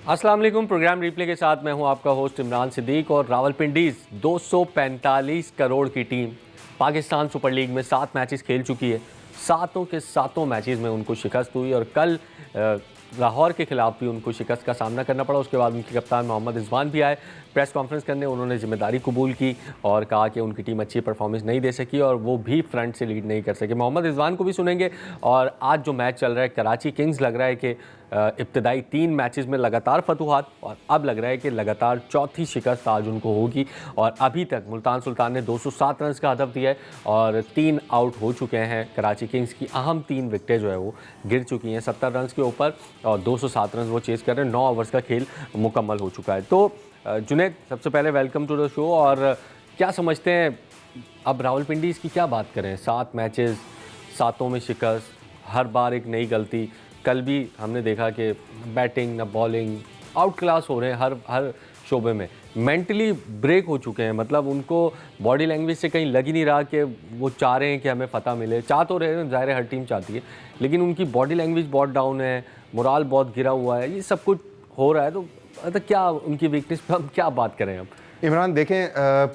अस्सलाम वालेकुम। Programme replay के साथ मैं हूं आपका होस्ट इमरान सिद्दीक। और रावलपिंडीज 245 करोड़ की टीम पाकिस्तान सुपर लीग में 7 मैचेस खेल चुकी है। सातों के सातों मैचेस में उनको शिकस्त हुई और कल लाहौर के खिलाफ भी उनको शिकस्त का सामना करना पड़ा। उसके बाद उनके कप्तान मोहम्मद रिजवान भी आए प्रेस कॉन्फ्रेंस करने। उन्होंने जिम्मेदारी कबूल की और कहा कि उनकी टीम अच्छी परफॉर्मेंस नहीं दे सकी और वो भी फ्रंट से लीड नहीं कर सके। मोहम्मद रिजवान को भी सुनेंगे। और आज जो मैच चल रहा है कराची किंग्स, लग रहा है कि इब्तदाई 3 मैचेस में लगातार फतूहात और अब लग रहा है कि लगातार चौथी शिकस्त आज उनको होगी। और अभी तक मुल्तान सुल्तान ने 207 रन का हदफ दिया है और 3 आउट हो चुके हैं। कराची किंग्स की अहम 3 विकेटें जो है वो गिर चुकी हैं 70 रन के ऊपर और 207 रन वो चेस कर रहे हैं। 9 ओवर्स का खेल मुकम्मल हो चुका है। तो जुनैद, सबसे पहले वेलकम टू द शो। और क्या समझते हैं अब रावलपिंडीज़ की क्या बात करें? 7 मैचेस, सातों में शिकस्त, हर बार एक नई गलती। कल भी हमने देखा कि बैटिंग न बॉलिंग आउट क्लास हो रहे हैं हर शोबे में। मेंटली ब्रेक हो चुके हैं, मतलब उनको बॉडी लैंग्वेज से कहीं लग ही नहीं रहा कि वो चाह रहे हैं कि हमें फतह मिले। चाह तो रहे हैं, ज़ाहिर है हर टीम चाहती है, लेकिन उनकी बॉडी लैंग्वेज बहुत डाउन है, मोराल बहुत गिरा हुआ है। ये सब कुछ हो रहा है तो क्या उनकी वीकनेस पर हम क्या बात करें अब? इमरान देखें,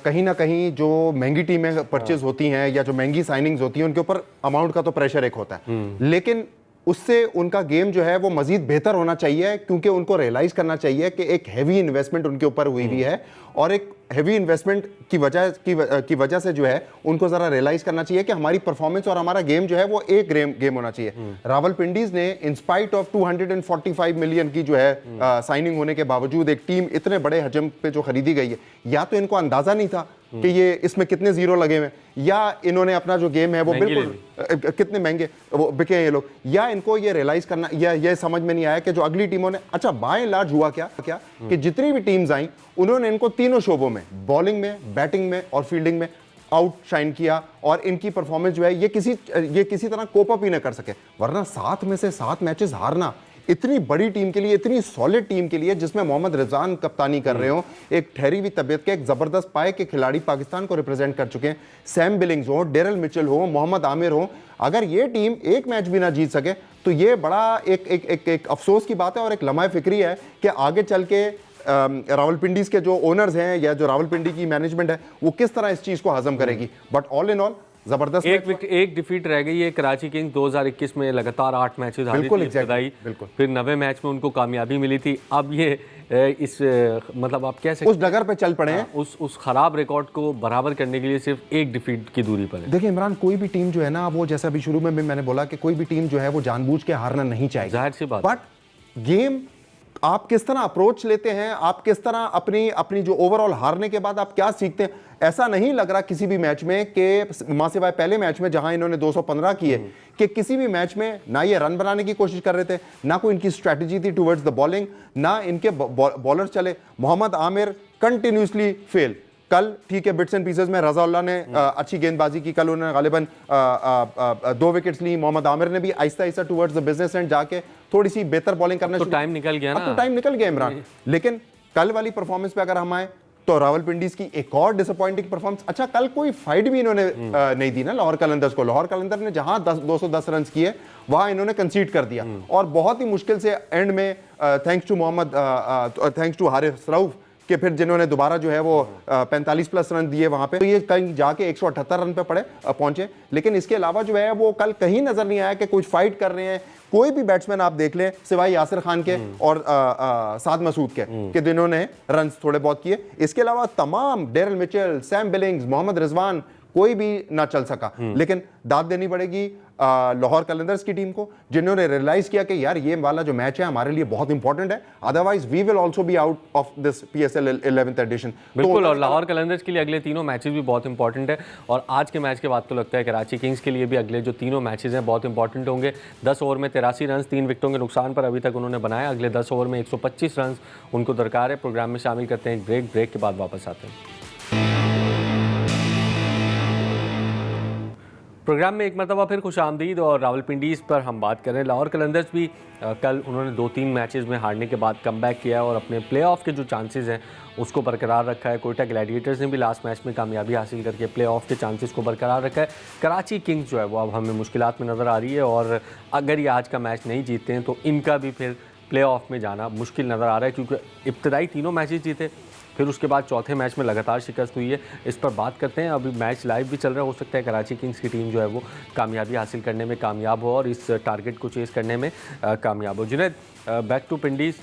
कहीं ना कहीं जो महंगी टीमें परचेज होती हैं या जो महंगी साइनिंग्स होती हैं उनके ऊपर अमाउंट का तो प्रेशर एक होता है, लेकिन उससे उनका गेम जो है वो मजीद बेहतर होना चाहिए, क्योंकि उनको रियलाइज करना चाहिए कि एक हैवी इन्वेस्टमेंट उनके ऊपर हुई हुई है और एक हैवी इन्वेस्टमेंट की वजह से जो है उनको जरा रियलाइज करना चाहिए कि हमारी परफॉर्मेंस और हमारा गेम जो है वो एक गेम होना चाहिए। रावलपिंडीज ने इन स्पाइट ऑफ 245 मिलियन की जो है साइनिंग होने के बावजूद एक टीम इतने बड़े हजम पे जो खरीदी गई है, या तो इनको अंदाजा नहीं था कि ये इसमें कितने जीरो लगे हुए, या इन्होंने अपना जो गेम है वो बिल्कुल कितने महंगे वो बिके हैं ये लोग, या इनको ये रियलाइज करना या ये समझ में नहीं आया कि जो अगली टीमों ने, अच्छा बाय एंड लार्ज हुआ क्या कि जितनी भी टीम्स आई उन्होंने इनको तीनों शोबों में, बॉलिंग में, बैटिंग में और फील्डिंग में आउट शाइन किया और इनकी परफॉर्मेंस जो है ये किसी तरह कोप अप ही ना कर सके। वरना 7 में से 7 मैचेस हारना इतनी बड़ी टीम के लिए, इतनी सॉलिड टीम के लिए जिसमें मोहम्मद रिजवान कप्तानी कर रहे हो, एक ठहरी हुई तबियत के एक जबरदस्त पाए के खिलाड़ी पाकिस्तान को रिप्रेजेंट कर चुके हैं, सैम बिलिंग्स हो, डेरल मिचेल हो, मोहम्मद आमिर हो, अगर ये टीम एक मैच भी ना जीत सके तो ये बड़ा एक अफसोस की बात है और एक लम्हा फिक्री है कि आगे चल के रावलपिंडीज के जो ओनर्स हैं या जो रावलपिंडी की मैनेजमेंट है वो किस तरह इस चीज को हजम करेगी। बट ऑल इन ऑल जबरदस्त एक डिफीट रह गई है। कराची किंग्स 2021 में लगातार 8 मैचेस हारी थी, बिल्कुल, फिर 90 मैच में उनको कामयाबी मिली थी। अब ये इस मतलब आप कह सकते उस डगर पे चल पड़े हैं, उस खराब रिकॉर्ड को बराबर करने के लिए सिर्फ एक डिफीट की दूरी पर है। देखिए इमरान, कोई भी टीम जो है ना, वो जैसा अभी शुरू में भी मैंने बोला कि कोई भी टीम जो है वो जानबूझ के हारना नहीं चाहेगी, जाहिर सी बात। बट गेम आप किस तरह अप्रोच लेते हैं, आप किस तरह अपनी जो ओवरऑल हारने के बाद आप क्या सीखते हैं, ऐसा नहीं लग रहा किसी भी मैच में कि मां सिवाय पहले मैच में जहां इन्होंने 215 किए कि किसी भी मैच में ना ये रन बनाने की कोशिश कर रहे थे, ना कोई इनकी स्ट्रैटेजी थी टुवर्ड्स द बॉलिंग, ना इनके बॉलर चले। Mohammad Amir continuously fail. कल ठीक है बिट्स एंड पीसेस में रजाउल्लाह ने अच्छी गेंदबाजी की, कल उन्होंने गालिबन 2 विकेट्स ली। मोहम्मद आमिर ने भी Aahista Aahista towards the business and जाके थोड़ी सी बेहतर बॉलिंग करना तो टाइम निकल गया ना, तो टाइम निकल गया इमरान। लेकिन कल वाली परफॉर्मेंस पे अगर हम आए तो रावलपिंडीज की एक और डिसअपॉइंटिंग परफॉर्मेंस। अच्छा, कल कोई फाइट भी इन्होंने नहीं दी ना लाहौर कलंदर्स को। लाहौर कलंदर ने जहां 210 रन किए वहां इन्होंने कंसीड कर दिया और बहुत ही मुश्किल से एंड में थैंक्स टू हारिस रऊफ कि फिर जिन्होंने दोबारा जो है वो 45 प्लस रन दिए वहां पे, तो ये कहीं जाके 178 रन पे पहुंचे। लेकिन इसके अलावा जो है वो कल कहीं नजर नहीं आया कि कुछ फाइट कर रहे हैं। कोई भी बैट्समैन आप देख लें सिवाय यासिर खान के और साद मसूद के जिन्होंने रन थोड़े बहुत किए, इसके अलावा तमाम Daryl Mitchell, Sam Billings, Mohammad Rizwan कोई भी ना चल सका। लेकिन दाद देनी पड़ेगी लाहौर कलंदर्स की टीम को, जिन्होंने रियलाइज किया कि यार ये वाला जो मैच है हमारे लिए बहुत इंपॉर्टेंट है, otherwise we will also be out of this PSL 11th edition. बिल्कुल, और लाहौर कलंदर्स के लिए अगले तीनों मैचेस भी बहुत इंपॉर्टेंट है और आज के मैच के बाद तो लगता है कराची किंग्स के लिए भी अगले जो तीनों मैचेस हैं बहुत इंपॉर्टेंट होंगे। 10 ओवर में 83 रन 3 विकेटों के नुकसान पर अभी तक उन्होंने बनाया। अगले 10 ओवर में 125 रन उनको दरकार है। प्रोग्राम में शामिल करते हैं ब्रेक के बाद वापस आते हैं। प्रोग्राम में एक मरतबा फिर खुशामदीद और रावलपिंडीज़ पर हम बात करें। लाहौर कलंदर्स भी कल उन्होंने 2-3 मैचेस में हारने के बाद कमबैक किया और अपने प्लेऑफ के जो चांसेस हैं उसको बरकरार रखा है। कोयटा ग्लैडिएटर्स ने भी लास्ट मैच में कामयाबी हासिल करके प्लेऑफ के चांसेस को बरकरार रखा है। कराची किंग्स जो है वो अब हमें मुश्किलात में नज़र आ रही है और अगर ये आज का मैच नहीं जीतते हैं तो इनका भी फिर प्लेऑफ में जाना मुश्किल नज़र आ रहा है, क्योंकि इब्तदाई तीनों मैचेस जीते, फिर उसके बाद चौथे मैच में लगातार शिकस्त हुई है। इस पर बात करते हैं। अभी मैच लाइव भी चल रहा है, हो सकता है कराची किंग्स की टीम जो है वो कामयाबी हासिल करने में कामयाब हो और इस टारगेट को चेस करने में कामयाब हो। जुनैद, बैक टू पिंडीज़,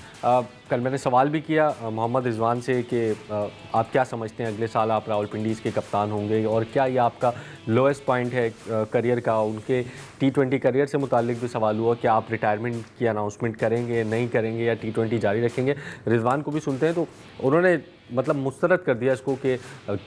कल मैंने सवाल भी किया मोहम्मद रिजवान से कि आप क्या समझते हैं अगले साल आप रावलपिंडीज़ के कप्तान होंगे, और क्या ये आपका लोएस्ट पॉइंट है करियर का। उनके T20 करियर से मुतालिक भी सवाल हुआ कि आप रिटायरमेंट की अनाउंसमेंट करेंगे, नहीं करेंगे, या T20 जारी रखेंगे। रिजवान को भी सुनते हैं, तो उन्होंने मतलब मुस्तरद कर दिया इसको कि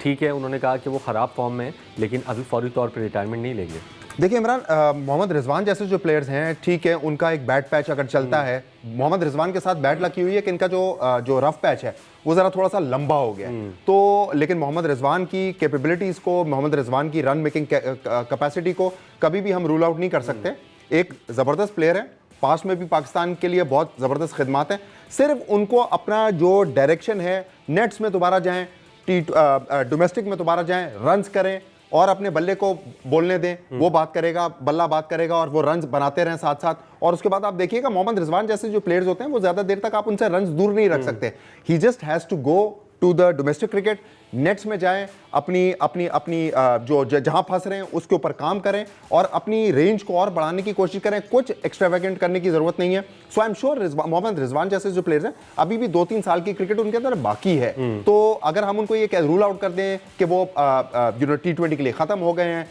ठीक है, उन्होंने कहा कि वो ख़राब फॉर्म में है लेकिन अभी फौरी तौर पर रिटायरमेंट नहीं लेंगे। देखिए इमरान, मोहम्मद रिजवान जैसे जो प्लेयर्स हैं, ठीक है, उनका एक बैट पैच अगर चलता है, मोहम्मद रिजवान के साथ बैट लकी हुई है कि इनका जो रफ पैच है वो ज़रा थोड़ा सा लंबा हो गया है। तो लेकिन मोहम्मद रिजवान की कैपेबिलिटीज़ को, मोहम्मद रिजवान की रन मेकिंग कैपेसिटी को कभी भी हम रूल आउट नहीं कर सकते। एक ज़बरदस्त प्लेयर है, पास्ट में भी पाकिस्तान के लिए बहुत ज़बरदस्त खिदमत है। सिर्फ उनको अपना जो डायरेक्शन है, नेट्स में दोबारा जाएं, डोमेस्टिक में दोबारा जाएं, रन्स करें और अपने बल्ले को बोलने दें, वो बात करेगा, बल्ला बात करेगा और वो रन्स बनाते रहें साथ साथ। और उसके बाद आप देखिएगा मोहम्मद रिजवान जैसे जो प्लेयर्स होते हैं वो ज़्यादा देर तक आप उनसे रन्स दूर नहीं रख सकते। He just has to go to the domestic cricket, nets में जाएं, अपनी जो जहां फंस रहे हैं उसके ऊपर काम करें और अपनी रेंज को और बढ़ाने की कोशिश करें। कुछ एक्स्ट्रावेगेंट करने की जरूरत नहीं है। So I am sure Mohammad Rizwan जैसे जो प्लेयर्स हैं, अभी भी 2-3 साल की क्रिकेट उनके अंदर बाकी है। तो अगर हम उनको ये रूल आउट कर दें कि वो T20 के लिए खत्म हो गए हैं,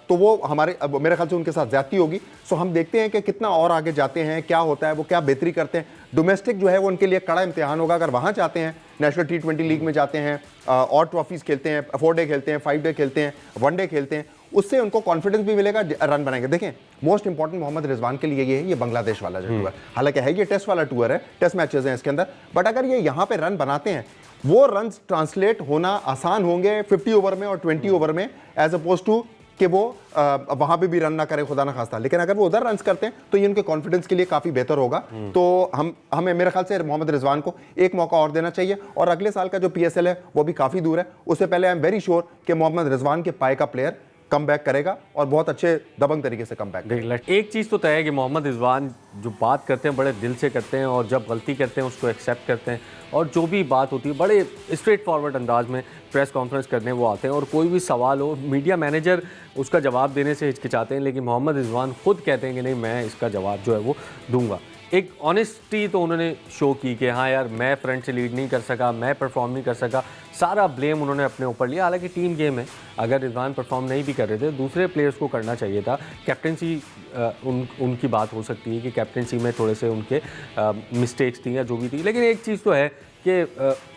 तो वो मेरे ख्याल से उनके साथ ज्यादती होगी। सो हम देखते हैं कि कितना और आगे जाते हैं, क्या होता है, वो क्या बेहतरी करते हैं। डोमेस्टिक जो है वो उनके लिए कड़ा इम्तिहान होगा। अगर वहां जाते हैं, नेशनल T20 लीग में जाते हैं और ट्रॉफीज खेलते हैं, 4 डे खेलते हैं, 5 डे खेलते हैं, 1 डे खेलते हैं, उससे उनको कॉन्फिडेंस भी मिलेगा, रन बनाएंगे। देखें, मोस्ट इंपॉर्टेंट मोहम्मद रिजवान के लिए ये है, ये बांग्लादेश वाला जो टूर, हालांकि है ये टेस्ट वाला टूर है, टेस्ट मैचेस हैं इसके अंदर, बट अगर ये यहाँ पे रन बनाते हैं, वो रन ट्रांसलेट होना आसान होंगे 50 ओवर में और 20 ओवर में, एज अपोज टू कि वो वहां पे भी रन ना करे, खुदा ना खास्ता। लेकिन अगर वो उधर रन करते हैं तो ये उनके कॉन्फिडेंस के लिए काफी बेहतर होगा। तो हमें मेरे ख्याल से मोहम्मद रिजवान को एक मौका और देना चाहिए। और अगले साल का जो PSL है वो भी काफी दूर है, उससे पहले आई एम वेरी श्योर कि मोहम्मद रिजवान के पाए का प्लेयर कम बैक करेगा और बहुत अच्छे दबंग तरीके से कम बैक। एक चीज़ तो तय है कि मोहम्मद रिजवान जो बात करते हैं बड़े दिल से करते हैं, और जब गलती करते हैं उसको एक्सेप्ट करते हैं, और जो भी बात होती है बड़े स्ट्रेट फॉरवर्ड अंदाज में प्रेस कॉन्फ्रेंस करने वो आते हैं, और कोई भी सवाल हो मीडिया मैनेजर उसका जवाब देने से हिचकिचाते हैं, लेकिन मोहम्मद रिजवान खुद कहते हैं कि नहीं, मैं इसका जवाब जो है वो दूंगा। एक ऑनेस्टी तो उन्होंने शो की कि हाँ यार, मैं फ्रंट से लीड नहीं कर सका, मैं परफॉर्म नहीं कर सका, सारा ब्लेम उन्होंने अपने ऊपर लिया। हालांकि टीम गेम है, अगर रिजवान परफॉर्म नहीं भी कर रहे थे, दूसरे प्लेयर्स को करना चाहिए था। कैप्टनसी उनकी बात हो सकती है कि कैप्टनसी में थोड़े से उनके मिस्टेक्स थी या जो भी थी, लेकिन एक चीज़ तो है कि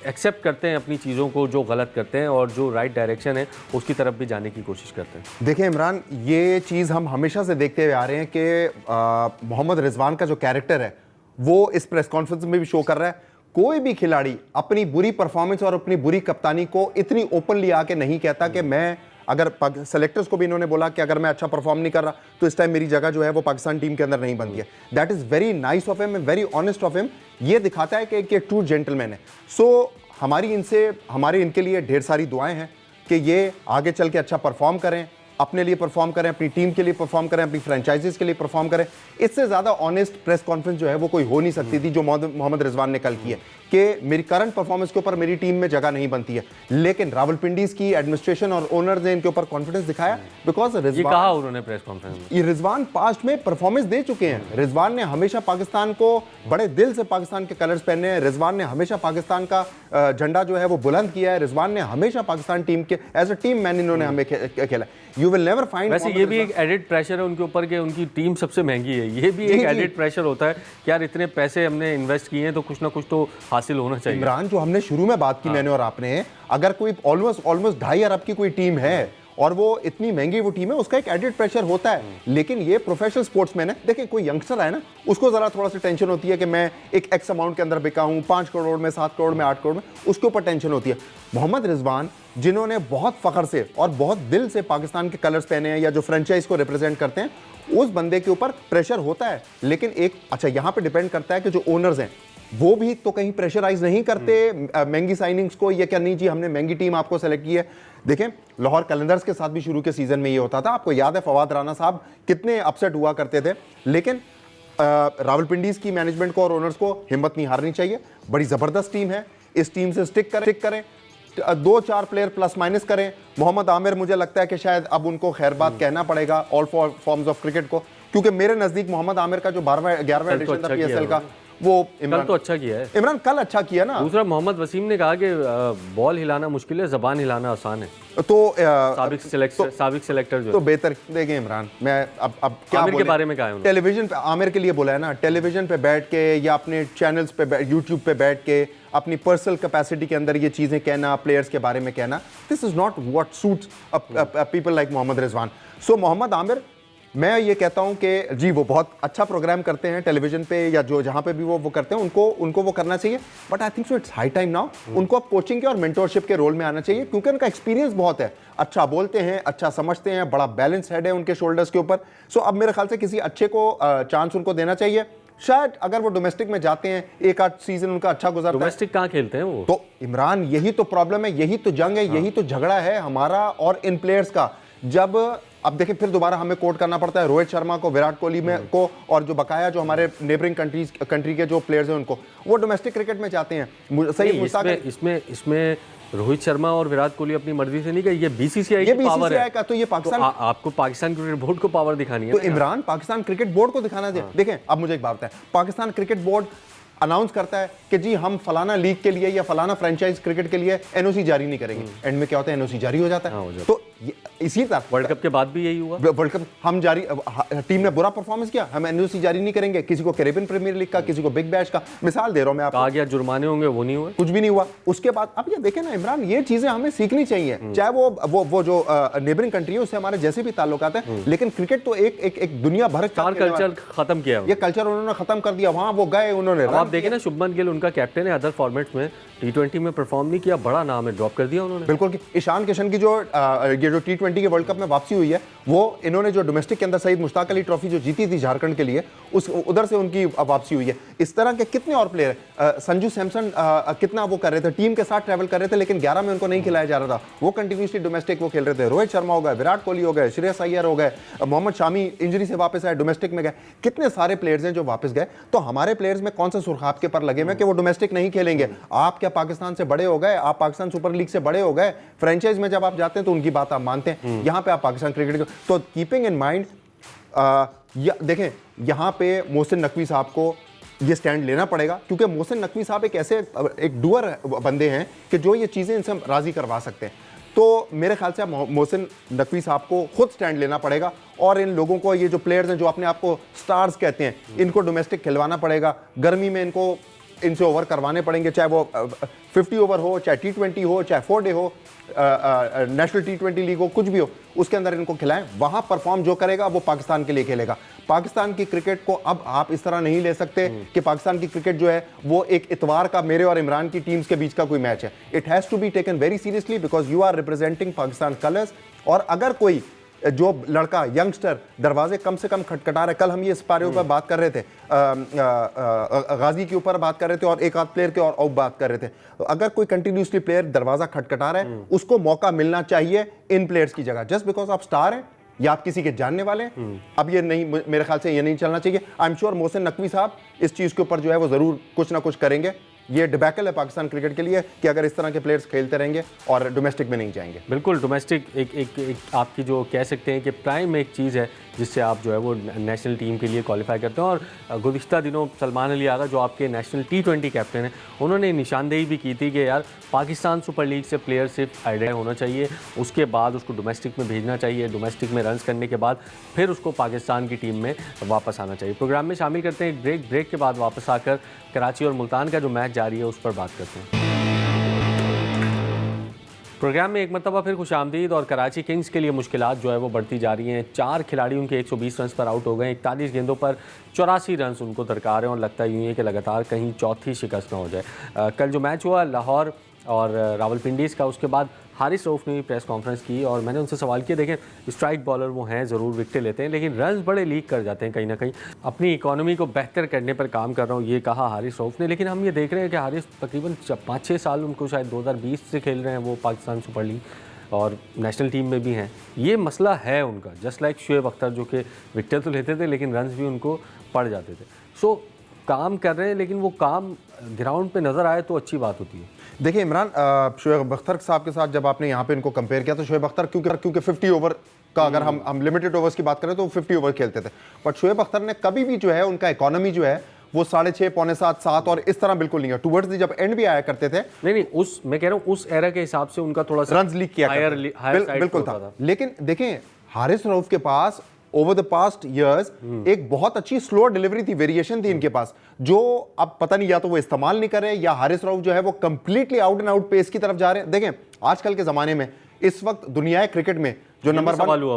एक्सेप्ट करते हैं अपनी चीज़ों को, जो गलत करते हैं, और जो राइट डायरेक्शन है उसकी तरफ भी जाने की कोशिश करते हैं। देखिए इमरान, ये चीज़ हम हमेशा से देखते हुए आ रहे हैं कि मोहम्मद रिजवान का जो कैरेक्टर है वो इस प्रेस कॉन्फ्रेंस में भी शो कर रहा है। कोई भी खिलाड़ी अपनी बुरी परफॉर्मेंस और अपनी बुरी कप्तानी को इतनी ओपनली आके नहीं कहता कि मैं, अगर सेलेक्टर्स को भी इन्होंने बोला कि अगर मैं अच्छा परफॉर्म नहीं कर रहा तो इस टाइम मेरी जगह जो है वो पाकिस्तान टीम के अंदर नहीं बनती है। That is very nice of him, very honest of him. ये दिखाता है कि एक ट्रू जेंटलमैन है। सो हमारी इनके लिए ढेर सारी दुआएं हैं कि ये आगे चल के अच्छा परफॉर्म करें, अपने लिए परफॉर्म करें, अपनी टीम के लिए परफॉर्म करें, अपनी फ्रेंचाइजीज के लिए परफॉर्म करें। इससे ज़्यादा ऑनेस्ट प्रेस कॉन्फ्रेंस जो है वो कोई हो नहीं सकती थी जो मोहम्मद रिजवान ने कल की है कि मेरी करंट परफॉर्मेंस के ऊपर मेरी टीम में जगह नहीं बनती है। लेकिन रावलपिंडीज की एडमिनिस्ट्रेशन और ओनर्स ने इनके ऊपर कॉन्फिडेंस दिखाया, बिकॉज कहा उन्होंने प्रेस कॉन्फ्रेंस में, रिजवान पास्ट में परफॉर्मेंस दे चुके हैं। रिजवान ने हमेशा पाकिस्तान को बड़े दिल से पाकिस्तान के कलर्स पहने हैं। रिजवान ने हमेशा पाकिस्तान का झंडा जो है वो बुलंद किया है। रिजवान ने हमेशा पाकिस्तान टीम के एज अ टीम मैन इन्होंने हमें खेला। You will never find. वैसे ये भी एक एडिड प्रेशर है उनके ऊपर कि उनकी टीम सबसे महंगी है। ये भी एक एडिड प्रेशर होता है कि यार इतने पैसे हमने इन्वेस्ट किए हैं तो कुछ ना कुछ तो हासिल होना चाहिए। इमरान, जो हमने शुरू में बात की मैंने और आपने, अगर कोई ऑलमोस्ट 2.5 अरब की कोई टीम है और वो इतनी महंगी वो टीम है, उसका एक एडिड प्रेशर होता है। लेकिन ये प्रोफेशनल स्पोर्ट्समैन है। देखिए, कोई यंगस्टर है ना, उसको जरा थोड़ा सा टेंशन होती है कि मैं एक एक्स अमाउंट के अंदर बिका हूं, 5 करोड़ में, 7 करोड़ में, 8 करोड़ में, उसके ऊपर टेंशन होती है। मोहम्मद रिजवान, जिन्होंने बहुत फख्र से और बहुत दिल से पाकिस्तान के कलर्स पहने हैं या जो फ्रेंचाइज को रिप्रेजेंट करते हैं, उस बंदे के ऊपर प्रेशर होता है। लेकिन एक अच्छा यहां पे डिपेंड करता है कि जो ओनर्स हैं वो भी तो कहीं प्रेशराइज नहीं करते महंगी साइनिंग्स को, ये क्या नहीं जी हमने महंगी टीम आपको सेलेक्ट की है। देखें, लाहौर कलंदर्स के साथ भी शुरू के सीजन में ये होता था। आपको याद है फवाद राना साहब कितने अपसेट हुआ करते थे। लेकिन रावलपिंडीज की मैनेजमेंट को और ओनर्स को हिम्मत नहीं हारनी चाहिए। बड़ी ज़बरदस्त टीम है, इस टीम से स्टिक करें, 2-4 प्लेयर प्लस माइनस करें। मोहम्मद आमिर मुझे लगता है कि शायद अब उनको खैरबाद कहना पड़ेगा ऑल फॉर्म्स ऑफ क्रिकेट को, क्योंकि मेरे नज़दीक मोहम्मद आमिर का जो 11वां एडिशन था पीएसएल का, वो कल तो अच्छा किया है। इमरान कल अच्छा किया ना। दूसरा, मोहम्मद वसीम ने कहा कि बॉल हिलाना मुश्किल है, ज़बान हिलाना आसान है। तो साबिक सिलेक्टर जो तो बेहतर देखें इमरान, मैं अब क्या आमिर के बारे में कहा है उन्होंने? टेलीविजन पे आमिर के लिए बोला है ना, टेलीविजन पे बैठ के या अपने चैनल्स पे यूट्यूब पे बैठ के अपनी पर्सनल कैपेसिटी के अंदर ये चीज़ें कहना, प्लेयर्स के बारे में कहना, this is not what suits people like Mohammad Rizwan. So Mohammad Aamir, मैं ये कहता हूं कि जी वो बहुत अच्छा प्रोग्राम करते हैं टेलीविजन पे या जो जहां पे भी वो करते हैं, उनको वो करना चाहिए। But I think so it's high time now उनको अब कोचिंग के और मेंटोरशिप के रोल में आना चाहिए, क्योंकि उनका एक्सपीरियंस बहुत है, अच्छा बोलते हैं, अच्छा समझते हैं, बड़ा बैलेंस हेड है उनके शोल्डर्स के ऊपर। सो अब मेरे ख्याल से किसी अच्छे को चांस उनको देना चाहिए। शायद अगर वो डोमेस्टिक में जाते हैं, एक आध सीजन उनका अच्छा गुजरता है। डोमेस्टिक कहाँ खेलते हैं वो? तो इमरान, यही तो प्रॉब्लम है, यही तो जंग है, यही तो झगड़ा है हमारा और इन प्लेयर्स का। जब अब देखें, फिर दोबारा हमें कोट करना पड़ता है रोहित शर्मा को, विराट कोहली में को, और जो बकाया जो हमारे नेबरिंग कंट्री के जो प्लेयर्स हैं उनको, वो डोमेस्टिक क्रिकेट में जाते हैं। सही, इसमें रोहित शर्मा और विराट कोहली अपनी मर्जी से नहीं गए, ये बीसीसीआई की पावर है का। तो ये पाकिस्तान, आपको पाकिस्तान क्रिकेट बोर्ड को पावर दिखानी है। तो इमरान, पाकिस्तान क्रिकेट बोर्ड को दिखाना चाहिए। देखें, अब मुझे एक बात बताएं, पाकिस्तान क्रिकेट बोर्ड अनाउंस करता है कि जी हम फलाना लीग के लिए या फलाना फ्रेंचाइज क्रिकेट के लिए एनओसी जारी नहीं करेंगे। एंड में क्या होता है, एनओसी जारी हो जाता है। तो इसी तरह वर्ल्ड कप के बाद भी यही हुआ। वर्ल्ड कप हम जारी, टीम ने बुरा परफॉर्मेंस किया, हम एनओसी जारी नहीं करेंगे, किसी को कैरेबियन प्रीमियर लीग का, किसी को बिग बैश का, मिसाल दे रहा हूं मैं आपको। कहा गया जुर्माने होंगे, वो नहीं हुए, कुछ भी नहीं हुआ। उसके बाद अब ये देखें ना इमरान, ये चीजें हमें सीखनी चाहिए, चाहे वो जो नेबरिंग कंट्री है उससे हमारे जैसे भी ताल्लुकात हैं, लेकिन क्रिकेट तो एक दुनिया भर का कल्चर खत्म किया, ये कल्चर उन्होंने खत्म कर दिया। वहां वो गए, उन्होंने, आप देखें ना, शुभमन गिल उनका कैप्टन है, अदर फॉर्मेट्स में T20 में परफॉर्म नहीं किया, बड़ा नाम है, ड्रॉप कर दिया उन्होंने। बिल्कुल। ईशान किशन की जो ये जो T20 के वर्ल्ड कप में वापसी हुई है, वो इन्होंने जो डोमेस्टिक के अंदर सईद मुश्ताक अली ट्रॉफी जो जीती थी झारखंड के लिए, उधर से उनकी वापसी हुई है। इस तरह के कितने और प्लेयर, संजू सैमसन कितना वो कर रहे थे, टीम के साथ ट्रैवल कर रहे थे, लेकिन 11 में उनको नहीं खिलाया जा रहा था, वो कंटिन्यूसली डोमेस्टिक वो खेल रहे थे। रोहित शर्मा हो गए, विराट कोहली हो गए, श्रेयस अय्यर हो गए, मोहम्मद शामी इंजरी से वापस आए, डोमेस्टिक में गए, कितने सारे प्लेयर्स हैं जो वापस गए। तो हमारे प्लेयर्स में कौन सा सुर्खाब के पर लगे हुए कि वो डोमेस्टिक नहीं खेलेंगे? आप क्या पाकिस्तान से बड़े हो गए? आप पाकिस्तान सुपर लीग से बड़े हो गए? फ्रेंचाइज में जब आप जाते हैं तो उनकी बात आप मानते हैं, यहां पे आप पाकिस्तान क्रिकेट। तो कीपिंग इन माइंड, देखें यहां पे मोहसिन नकवी साहब को ये स्टैंड लेना पड़ेगा, क्योंकि मोहसिन नकवी साहब एक डूअर बंदे हैं कि जो ये चीजें इनसे राजी करवा सकते हैं। तो मेरे ख्याल से मोहसिन नकवी साहब को खुद स्टैंड लेना पड़ेगा, और इन लोगों को, ये जो प्लेयर्स हैं जो अपने आप को स्टार्स कहते हैं, इनको डोमेस्टिक खिलवाना पड़ेगा। गर्मी में इनसे ओवर करवाने पड़ेंगे, चाहे वो 50 ओवर हो, चाहे T20 हो, चाहे 4 डे हो, नेशनल T20 लीग हो, कुछ भी हो, उसके अंदर इनको खिलाएं। वहां परफॉर्म जो करेगा वो पाकिस्तान के लिए खेलेगा। पाकिस्तान की क्रिकेट को अब आप इस तरह नहीं ले सकते कि पाकिस्तान की क्रिकेट जो है वो एक इतवार का मेरे और इमरान की टीम्स के बीच का कोई मैच है। It has to be taken very seriously, because you are representing Pakistan colours. और अगर कोई जो लड़का यंगस्टर दरवाजे कम से कम खटखटा रहा है, कल हम ये स्पारियो पर बात कर रहे थे, गाजी के ऊपर बात कर रहे थे, और एक आध प्लेयर के और बात कर रहे थे, तो अगर कोई कंटिन्यूसली प्लेयर दरवाजा खटखटा रहा है, उसको मौका मिलना चाहिए इन प्लेयर्स की जगह। जस्ट बिकॉज आप स्टार हैं या आप किसी के जानने वाले हैं, अब ये नहीं, मेरे ख्याल से ये नहीं चलना चाहिए। आई एम श्योर मोहसिन नकवी साहब इस चीज के ऊपर जो है वो जरूर कुछ ना कुछ करेंगे। ये डिबैकल है पाकिस्तान क्रिकेट के लिए कि अगर इस तरह के प्लेयर्स खेलते रहेंगे और डोमेस्टिक में नहीं जाएंगे। बिल्कुल, डोमेस्टिक एक आपकी जो कह सकते हैं कि प्राइम एक चीज़ है जिससे आप जो है वो नेशनल टीम के लिए क्वालिफाई करते हैं। और गुज़िश्ता दिनों सलमान अली आगा जो आपके नेशनल T20 कैप्टन हैं, उन्होंने निशानदेही भी की थी कि यार पाकिस्तान सुपर लीग से प्लेयर सिर्फ आइडेंटिफाई होना चाहिए, उसके बाद उसको डोमेस्टिक में भेजना चाहिए, डोमेस्टिक में रन्स करने के बाद फिर उसको पाकिस्तान की टीम में वापस आना चाहिए। प्रोग्राम में शामिल करते हैं एक ब्रेक के बाद वापस आकर कराची और मुल्तान का जो मैच जारी है उस पर बात करते हैं। प्रोग्राम में एक मरतबा फिर खुशामदीद। और कराची किंग्स के लिए मुश्किलात जो है वो बढ़ती जा रही हैं। 4 खिलाड़ी उनके 120 रन पर आउट हो गए, 41 गेंदों पर 84 रन उनको दरकार हैं, और लगता है यूँ है कि लगातार कहीं चौथी शिकस्त ना हो जाए। कल जो मैच हुआ लाहौर और रावलपिंडीज़ का, उसके बाद हारिस रऊफ़ ने भी प्रेस कॉन्फ्रेंस की और मैंने उनसे सवाल किया, देखें स्ट्राइक बॉलर वो हैं, ज़रूर विकेटें लेते हैं, लेकिन रन्स बड़े लीक कर जाते हैं कहीं ना कहीं। अपनी इकॉनमी को बेहतर करने पर काम कर रहा हूँ, ये कहा हारिस रऊफ़ ने। लेकिन हम ये देख रहे हैं कि हारिस तकरीबन 5-6 साल, उनको शायद 2020 से खेल रहे हैं वो पाकिस्तान सुपर लीग, और नेशनल टीम में भी हैं। ये मसला है उनका, जस्ट लाइक शुएब अख्तर जो कि विकेट तो लेते थे लेकिन रन्स भी उनको पड़ जाते थे। सो काम कर रहे हैं, लेकिन वो काम ग्राउंड पे नज़र आए तो अच्छी बात होती है। देखिए इमरान, शुएब अख्तर साहब के साथ जब आपने यहाँ पे इनको कंपेयर किया तो शुएब अख्तर क्योंकि 50 ओवर का, अगर हम लिमिटेड ओवर्स की बात करें तो 50 ओवर खेलते थे, बट शुएब अख्तर ने कभी भी जो है उनका इकोनॉमी जो है वो 6.5, पौने 7, 7 और इस तरह बिल्कुल नहीं है। टुवर्ड्स जब एंड भी आया करते थे, नहीं उस मैं कह रहा हूँ उस एरा के हिसाब से उनका थोड़ा सा रन्स लीक किया बिल्कुल था। लेकिन देखें हारिस रऊफ के पास ओवर द पास्ट इयर्स एक बहुत अच्छी स्लो डिलीवरी थी, वेरिएशन थी इनके पास, जो अब पता नहीं या तो वो इस्तेमाल नहीं कर रहे या हारिस रऊफ जो है वो completely out and out pace की तरफ जा रहे हैं। देखें आजकल के जमाने में इस वक्त दुनिया क्रिकेट में जो नंबर 1 सवाल हुआ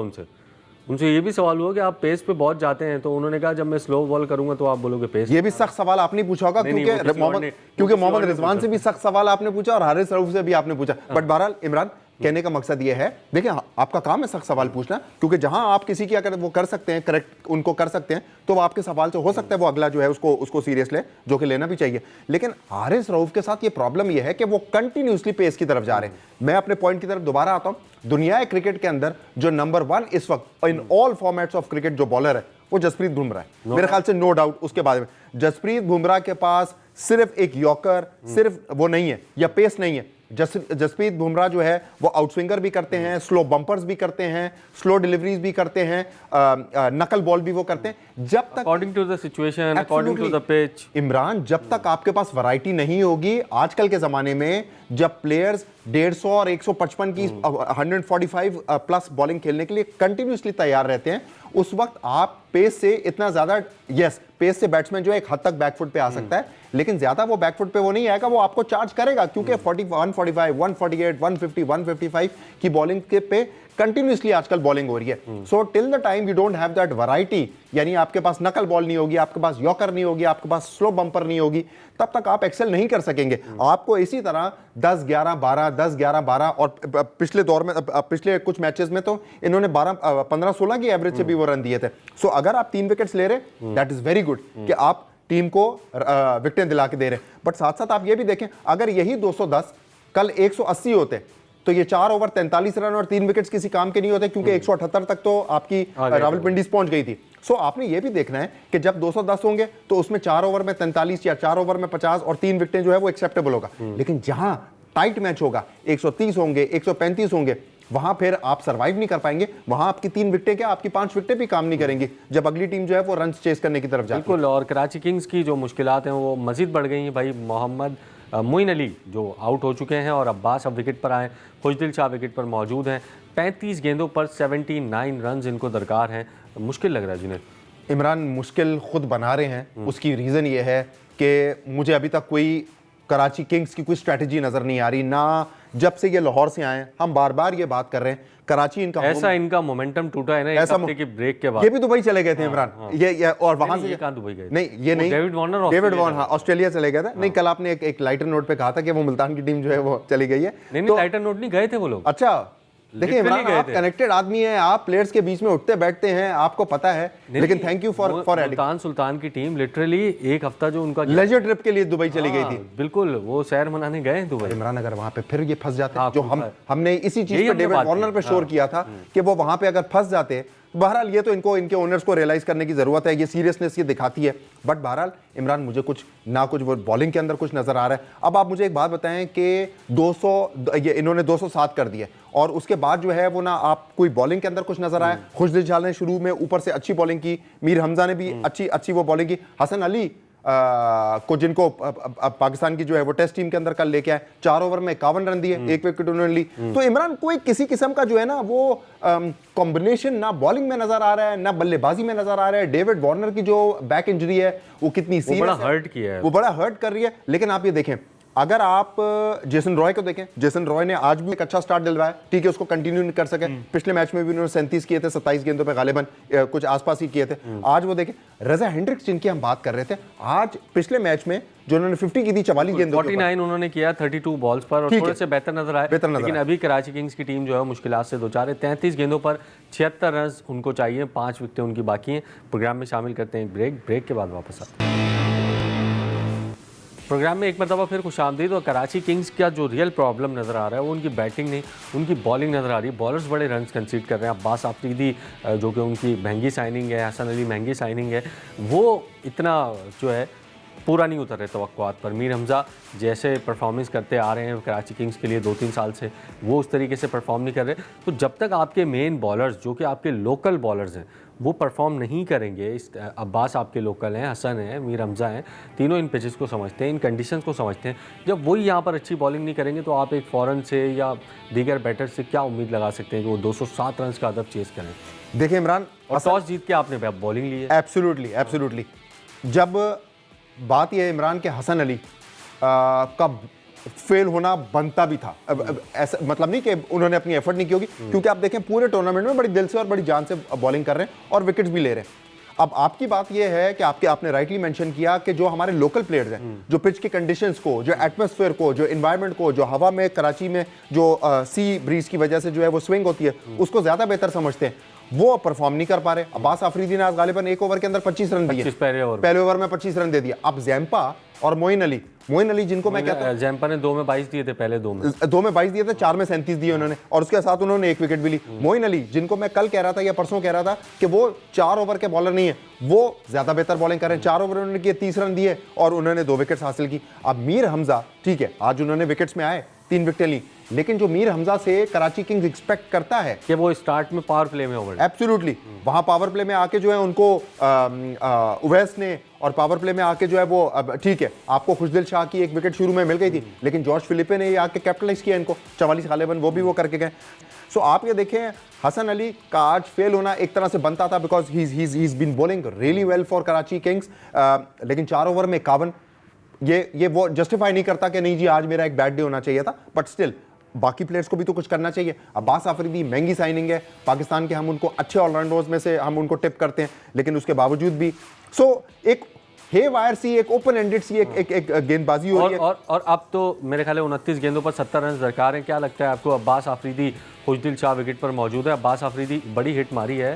उनसे ये भी सवाल हुआ कि आप पेस पे बहुत जाते हैं, तो उन्होंने कहा जब मैं स्लो बॉल करूंगा तो आप बोलोगे पेस। ये भी सख्त सवाल आपने पूछा होगा, क्योंकि मोहम्मद रिजवान से भी सख्त सवाल आपने पूछा और हारिस रऊफ से भी आपने पूछा। बट बहरहाल इमरान, कहने का मकसद ये है, देखिए आपका काम है सख्त सवाल पूछना, क्योंकि जहां आप किसी की अगर वो कर सकते हैं, करेक्ट उनको कर सकते हैं, तो वो आपके सवाल से हो सकता है वो अगला जो है उसको सीरियस ले, जो कि लेना भी चाहिए। लेकिन हारिस रऊफ के साथ ये प्रॉब्लम ये है कि वो कंटिन्यूसली पेस की तरफ जा रहे हैं। मैं अपने पॉइंट की तरफ दोबारा आता हूं। दुनिया क्रिकेट के अंदर जो नंबर 1 इस वक्त in all formats of cricket जो बॉलर है वो जसप्रीत बुमराह है, मेरे ख्याल से नो डाउट। उसके बाद में जसप्रीत बुमराह के पास सिर्फ एक यॉर्कर, सिर्फ वो नहीं है या पेस नहीं है। जसप्रीत बुमराह जो है वो आउटस्विंगर भी करते हैं, स्लो बंपर्स भी करते हैं, स्लो डिलीवरीज भी करते हैं, नकल बॉल भी वो करते हैं। जब तक according to the situation, according to the pitch, Imran, जब तक आपके पास वैरायटी नहीं होगी, आजकल के जमाने में जब प्लेयर्स 150 और 155 की 145 प्लस बॉलिंग खेलने के लिए कंटिन्यूसली तैयार रहते हैं, उस वक्त आप पेस से इतना ज्यादा, यस पेस से बैट्समैन जो है एक हद तक बैकफुट पे आ सकता है, लेकिन ज्यादा वो बैकफुट पे वो नहीं आएगा, वो आपको चार्ज करेगा, क्योंकि 145, 148, 150, 155 की बॉलिंग के पे कंटिन्यूसली आजकल बॉलिंग हो रही है। So till the time you don't have that variety, यानी आपके पास नकल बॉल नहीं होगी, आपके पास यॉर्कर नहीं होगी, आपके पास स्लो बंपर नहीं होगी, तब तक आप एक्सेल नहीं कर सकेंगे। आपको इसी तरह 10-11-12, 10-11-12 और पिछले दौर में, पिछले कुछ मैचेस में तो इन्होंने 15-16 की एवरेज से भी वो रन दिए थे। सो अगर आप 3 विकेट्स ले रहे, दैट इज वेरी गुड कि आप टीम को विकेटें दिला के दे रहे हैं। बट साथ साथ आप ये भी देखें, अगर यही 210 कल 180 होते तो ये 4 ओवर 43 रन और 3 विकेट्स किसी काम के नहीं होते, क्योंकि 178 तक तो आपकी रावलपिंडीज पहुंच गई थी। सो आपने ये भी देखना है कि जब 210 होंगे तो उसमें 4 ओवर में 43 या 4 ओवर में 50 और 3 विकेटें जो है वो एक्सेप्टेबल होगा। लेकिन जहां टाइट मैच होगा, 130 होंगे, 135 होंगे, वहां फिर आप सर्वाइव नहीं कर पाएंगे। वहां आपकी 3 विकेटें क्या, आपकी 5 विकेटें भी काम नहीं करेंगी जब अगली टीम जो है वो रन चेस करने की तरफ जाती है। बिल्कुल, और कराची किंग्स की जो मुश्किलात हैं वो मजीद बढ़ गई हैं भाई। मोहम्मद मोइन अली जो आउट हो चुके हैं और अब्बास अब विकेट पर आए, खुशदिल शाह विकेट पर मौजूद हैं। 35 गेंदों पर 79 रन इनको दरकार हैं। मुश्किल लग रहा है जुनैद। इमरान मुश्किल खुद बना रहे हैं। उसकी रीज़न ये है कि मुझे अभी तक कोई कराची किंग्स की कोई स्ट्रैटेजी नज़र नहीं आ रही, ना जब से ये लाहौर से आए। हम बार बार ये बात कर रहे हैं, कराची इनका ऐसा इनका मोमेंटम टूटा है ना एक हफ्ते की ब्रेक के बाद। ये भी दुबई चले गए थे इमरान। ये और वहां से कहां दुबई गए? नहीं, ये नहीं, डेविड वार्नर हाँ ऑस्ट्रेलिया चले गए थे। नहीं, कल आपने एक लाइटर नोट पे कहा था कि वो मुल्तान की टीम जो है वो चली गई है। नहीं, लाइटर नोट नहीं गए थे वो लोग। अच्छा, देखिए इमरान, आप कनेक्टेड आदमी हैं, आप प्लेयर्स के बीच में उठते बैठते हैं, आपको पता है। लेकिन thank you for Multan Sultan की टीम लिटरली एक हफ्ता जो उनका लेजर ट्रिप के लिए दुबई चली गई थी। बिल्कुल, वो सैर मनाने गए दुबई। इमरान, अगर वहां पे फिर ये फंस जाते, जो हमने इसी चीज पे डेविड वार्नर पे शोर किया था कि वो वहां पे अगर फंस जाते। बहरहाल ये तो इनके ओनर्स को रियलाइज करने की जरूरत है, ये सीरियसनेस ये दिखाती है। बट बहरहाल इमरान, मुझे कुछ वो बॉलिंग के अंदर कुछ नजर आ रहा है। अब आप मुझे एक बात बताएं कि 200 ये इन्होंने 207 कर दिया और उसके बाद जो है वो ना आप कोई बॉलिंग के अंदर कुछ नजर आया। खुशदिल शाह ने शुरू में ऊपर से अच्छी बॉलिंग की, मीर हमजा ने भी अच्छी वो बॉलिंग की, हसन अली को जिनको पाकिस्तान की जो है वो टेस्ट टीम के अंदर कल लेके आए, 4 ओवर में 51 रन दिए, 1 विकेट उन्होंने ली। तो इमरान, कोई किसी किस्म का जो है ना वो कॉम्बिनेशन ना बॉलिंग में नजर आ रहा है ना बल्लेबाजी में नजर आ रहा है। डेविड वार्नर की जो बैक इंजरी है वो कितनी सीरियस है, वो बड़ा हर्ट कर रही है। लेकिन आप ये देखें, अगर आप जेसन रॉय को देखें, जेसन रॉय ने आज भी एक अच्छा स्टार्ट दिलवाया, ठीक है, उसको कंटिन्यू नहीं कर सके। पिछले मैच में भी उन्होंने 37 किए थे, 27 गेंदों पे गालिबन कुछ आसपास ही किए थे। आज वो देखें, रजा हेंड्रिक्स जिनकी हम बात कर रहे थे, आज पिछले मैच में जो उन्होंने 50 की थी 44 गेंदों 49 उन्होंने किया 32 बॉल्स पर और थोड़े से बेहतर नजर आए। लेकिन अभी कराची किंग्स की टीम जो है मुश्किलात से दो चार है। 33 गेंदों पर 76 रन उनको चाहिए, 5 विकेटें उनकी बाकी हैं। प्रोग्राम में शामिल करते हैं ब्रेक के बाद वापस आते हैं। प्रोग्राम में एक मरतबा फिर खुशामदीद। और कराची किंग्स का जो रियल प्रॉब्लम नज़र आ रहा है वो उनकी बैटिंग नहीं, उनकी बॉलिंग नज़र आ रही है। बॉलर्स बड़े रन कंसीड कर रहे हैं। अब्बास आफरीदी जो कि उनकी महंगी साइनिंग है, हसन अली महंगी साइनिंग है, वो इतना जो है पूरा नहीं उतर रहे तवक्कुआत पर। मीर हमज़ा जैसे परफॉर्मेंस करते आ रहे हैं कराची किंग्स के लिए 2-3 साल से, वो उस तरीके से परफॉर्म नहीं कर रहे। तो जब तक आपके मेन बॉलर्स जो कि आपके लोकल बॉलर्स हैं वो परफॉर्म नहीं करेंगे, इस अब्बास आपके लोकल हैं, हसन हैं, मीर हमज़ा हैं, तीनों इन पिचेस को समझते हैं, इन कंडीशंस को समझते हैं, जब वही यहाँ पर अच्छी बॉलिंग नहीं करेंगे तो आप एक फ़ॉरन से या दीगर बैटर से क्या उम्मीद लगा सकते हैं कि वो 207 रन का अदब चेस करें। देखिए इमरान, और टॉस जीत के आपने बॉलिंग ली है। Absolutely absolutely. जब बात यह है इमरान के हसन अली का फेल होना बनता भी था, अब ऐसा मतलब नहीं कि उन्होंने अपनी एफर्ट नहीं की होगी, क्योंकि आप देखें पूरे टूर्नामेंट में बड़ी दिल से और बड़ी जान से बॉलिंग कर रहे हैं और विकेट्स भी ले रहे हैं। अब आपकी बात यह है कि आपने राइटली मेंशन किया कि जो हमारे लोकल प्लेयर्स हैं, जो पिच की कंडीशंस को, जो एटमॉस्फेयर को, जो एनवायरनमेंट को, जो हवा में कराची में जो सी ब्रीज की वजह से जो है वो स्विंग होती है, उसको ज्यादा बेहतर समझते हैं, वो परफॉर्म नहीं कर पा रहे। अब्बास आफरीदी ने आज गालिबन एक ओवर के अंदर 25 रन दिए, पहले ओवर में 25 रन दे दिए। अब जैम्पा और मोइन अली जिनको मैं कहता हूं, जैम्पा ने 2 में 22 दिए थे, पहले 2 में 22 दिए थे, 4 में 37 दिए उन्होंने, और उसके साथ उन्होंने 1 विकेट भी ली। मोइन अली जिनको मैं कल कह रहा था या परसों कह रहा था कि वो 4 ओवर के बॉलर नहीं है, वो ज्यादा बेहतर बॉलिंग कर रहे हैं। 4 ओवर उन्होंने किए, 30 रन दिए और उन्होंने 2 विकेट्स हासिल की। अब मीर हमजा, ठीक है, आज उन्होंने विकेट्स में आए, 3 विकेटें ली, लेकिन जो मीर हमजा से कराची किंग्स एक्सपेक्ट करता है कि वो स्टार्ट में पावर प्ले में ओवर, एब्सोल्युटली वहां पावर प्ले में आके जो है उनको उवैस ने, और पावर प्ले में आके जो है वो ठीक है, आपको खुशदिल शाह की 1 विकेट शुरू में मिल गई थी, लेकिन जॉर्ज फिलिपे ने ये आके कैपिटलाइज किया इनको, 44 गालिबन वो भी वो करके गए। सो आप ये देखें, हसन अली का आज फेल होना एक तरह से बनता था, because he is been bowling really well for Karachi Kings, लेकिन 4 ओवर में 51, ये वो जस्टिफाई नहीं करता कि नहीं जी आज मेरा एक बैड डे होना चाहिए था, बट स्टिल बाकी प्लेयर्स को भी तो कुछ करना चाहिए। अब्बास आफरीदी महंगी साइनिंग है पाकिस्तान के, हम उनको अच्छे ऑलराउंडर्स में से हम उनको टिप करते हैं, लेकिन उसके बावजूद भी एक हे वायर सी, एक ओपन एंडेड सी एक गेंदबाजी हो रही है। और अब तो मेरे ख्याल 29 गेंदों पर 70 रन दरकार हैं। क्या लगता है आपको? अब्बास आफरीदी खुशदिल शाह विकेट पर मौजूद है। अब्बास आफरीदी बड़ी हिट मारी है,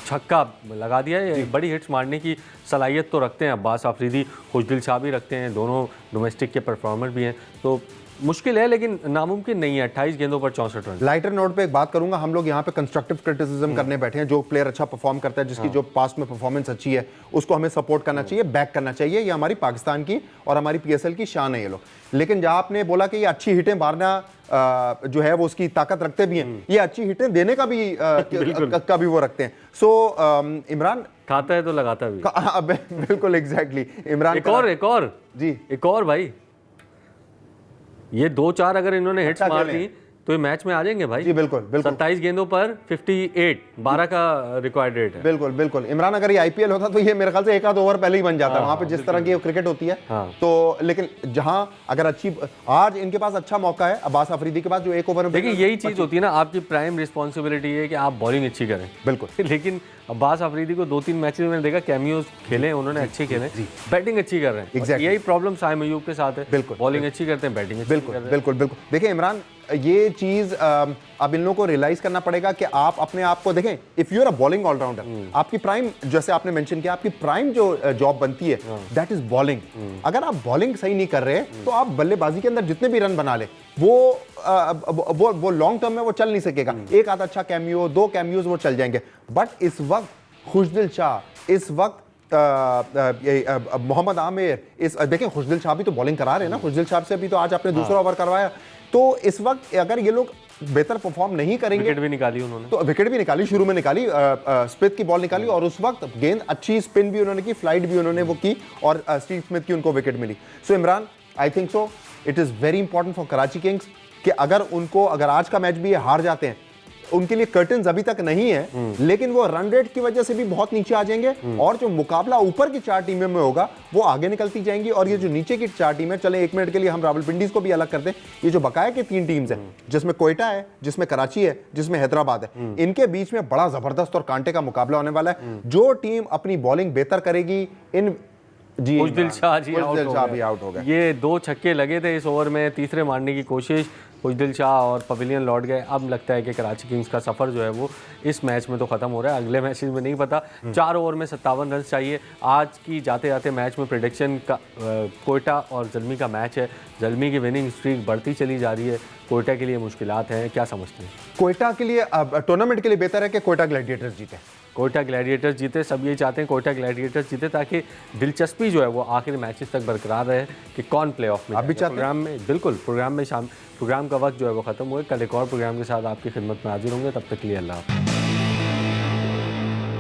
छक्का लगा दिया है, बड़ी हिट्स मारने की सलाहियत तो रखते हैं अब्बास आफरीदी, खुशदिल शाह भी रखते हैं, दोनों डोमेस्टिक के परफॉर्मर भी हैं, तो मुश्किल है लेकिन नामुमकिन नहीं है। 28 गेंदों पर 64 रन। लाइटर नोट पे एक बात करूंगा, हम लोग यहाँ पे कंस्ट्रक्टिव क्रिटिसिज्म करने बैठे हैं। जो प्लेयर अच्छा परफॉर्म करता है, जिसकी जो पास्ट में परफॉर्मेंस अच्छी है, उसको हमें सपोर्ट करना चाहिए, बैक करना चाहिए। ये हमारी पाकिस्तान की और हमारी PSL की शान है ये लोग। लेकिन जहां आपने बोला कि ये अच्छी हिटें मारना जो है वो उसकी ताकत रखते भी हैं, ये अच्छी हिटें देने का भी वो रखते हैं। सो इमरान खाता है तो लगाता भी। बिल्कुल एग्जैक्टली इमरान। एक और भाई, ये 2-4 अगर इन्होंने हिट्स मार दी तो ये मैच में आ जाएंगे भाई। जी बिल्कुल 27 गेंदों पर 58, 12 का रिक्वायर्ड रेट है। बिल्कुल इमरान, अगर ये IPL होता तो ये मेरे ख्याल से 1 आध ओवर पहले ही बन जाता, वहां पे जिस तरह की क्रिकेट होती है। तो लेकिन जहां अगर अच्छी, आज इनके पास अच्छा मौका है अब्बास आफरीदी के पास, जो 1 ओवर में, देखिए यही चीज होती है ना, आपकी प्राइम रिस्पॉन्सिबिलिटी है कि आप बॉलिंग अच्छी करें। बिल्कुल। लेकिन अब्बास आफरीदी को 2-3 मैचेस में मैंने देखा, कैमियोज खेले उन्होंने, अच्छे खेले, बैटिंग अच्छी कर रहे हैं। Exactly. यही प्रॉब्लम साइम अयूब के साथ है। बिल्कुल, बॉलिंग अच्छी करते हैं, बैटिंग अच्छी करते हैं। बिल्कुल। देखिए इमरान, ये चीज अब इन लोगों को रियलाइज करना पड़ेगा कि आप अपने आप को देखें। If you are a bowling allrounder, आपकी प्राइम, जैसे आपने मेंशन किया, आपकी प्राइम जो जॉब बनती है दैट इज बॉलिंग। अगर आप बॉलिंग सही नहीं कर रहे तो आप बल्लेबाजी के अंदर जितने भी रन बना ले, वो लॉन्ग टर्म में वो चल नहीं सकेगा। एक आधा अच्छा कैमियो, 2 कैमियोज वो चल जाएंगे, बट इस वक्त खुशदिल शाह, इस वक्त मोहम्मद आमिर, देखें खुशदिल शाह भी तो बॉलिंग करा रहे हैं ना, खुशदिल शाह से भी तो आज आपने दूसरा ओवर करवाया। तो इस वक्त अगर ये लोग बेहतर परफॉर्म नहीं करेंगे, विकेट भी निकाली उन्होंने, तो विकेट भी निकाली, शुरू में निकाली, स्मिथ की बॉल निकाली, और उस वक्त गेंद अच्छी स्पिन भी उन्होंने की, फ्लाइट भी उन्होंने वो की, और स्टीव स्मिथ की उनको विकेट मिली। So Imran, I think so it is very important for Karachi Kings कि अगर आज का मैच भी ये हार जाते हैं, उनके लिए कर्टन्स अभी तक नहीं है, लेकिन वो रन रेट की वजह से भी बहुत नीचे आ जाएंगे, और जो मुकाबला ऊपर की 4 टीमों में होगा वो आगे निकलती जाएंगी, और ये जो नीचे की 4 टीमें, चले 1 मिनट के लिए हम रावलपिंडीज को भी अलग करते हैं, ये जो बकाया के 3 टीम्स हैं, जिसमें कोयटा है, जिसमें कराची है, जिसमें हैदराबाद है, इनके बीच में बड़ा जबरदस्त और कांटे का मुकाबला होने वाला है। जो टीम अपनी बॉलिंग बेहतर करेगी, खुशदिल शाह जी भी आउट हो गए। ये 2 छक्के लगे थे इस ओवर में, तीसरे मारने की कोशिश, खुशदिल शाह और पवेलियन लौट गए। अब लगता है कि कराची किंग्स का सफ़र जो है वो इस मैच में तो ख़त्म हो रहा है, अगले मैचेस में नहीं पता। 4 ओवर में 57 रन चाहिए। आज की जाते जाते मैच में प्रेडिक्शन का कोयटा और ज़ल्मी का मैच है। ज़ल्मी की विनिंग स्ट्रीक बढ़ती चली जा रही है, कोयटा के लिए मुश्किलात हैं, क्या समझते हैं? कोयटा के लिए टूर्नामेंट के लिए बेहतर है कि कोयटा ग्लैडिएटर्स जीते। कोयटा ग्लैडिएटर्स जीते, सब यही चाहते हैं कोयटा ग्लैडिएटर्स जीते, ताकि दिलचस्पी जो है वो आखिरी मैचेस तक बरकरार रहे कि कौन प्लेऑफ में आप भी जाएगा। चाहते हैं? प्रोग्राम में बिल्कुल, प्रोग्राम का वक्त जो है वो ख़त्म हुआ। कल एक और प्रोग्राम के साथ आपकी खिदमत में हाजिर होंगे, तब तक के लिए अल्लाह हाफ़िज़।